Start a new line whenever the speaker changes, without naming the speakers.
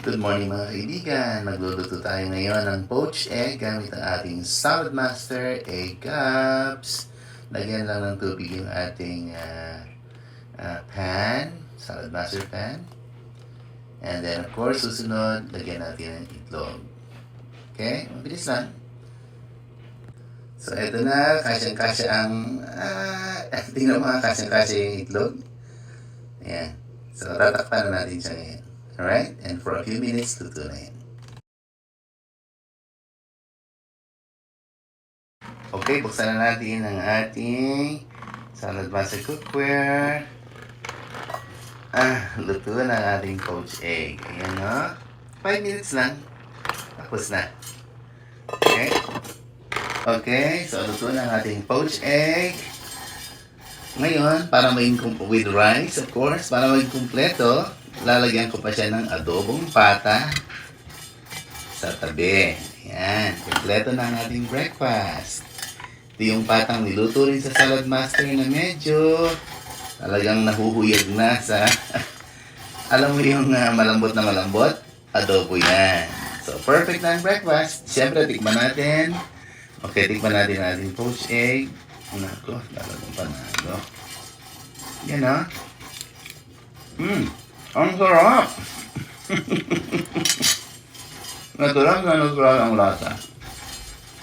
Good morning mga kaibigan. Magluluto tayo ngayon ng poached egg gamit ang ating Salad Master Egg Cups. Lagyan lang ng tubig yung ating pan, Salad Master pan. And then of course, susunod, lagyan natin ng itlog. Okay? Mabilis lang. So eto na, kasyang-kasya ang tingnan mga kasyang-kasya yung itlog. Ayan. So tatakpan na natin siya ngayon. Alright? And for a few minutes, luto na yan. Okay, buksan na natin ang ating Salad Master cookware. Luto na ang ating poached egg. Ayan o. 5 minutes lang. Tapos na. Okay? Okay, so luto na ang ating poached egg. Ngayon, para maging with rice, of course, para maging kumpleto, lalagyan ko pa siya ng adobong pata sa tabi. Yan, kumpleto na ang ating breakfast. Ito yung patang niluto rin sa Salad Master na medyo talagang nahuhuyag na sa alam mo yung malambot na malambot, adobo yan. So, perfect na ang breakfast. Siyempre, tikman natin. Okay, tikman natin ang ating poached egg. Nako, lalagyan pa na ito. Yan o. Ang sarap! Natural na natural ang lasa.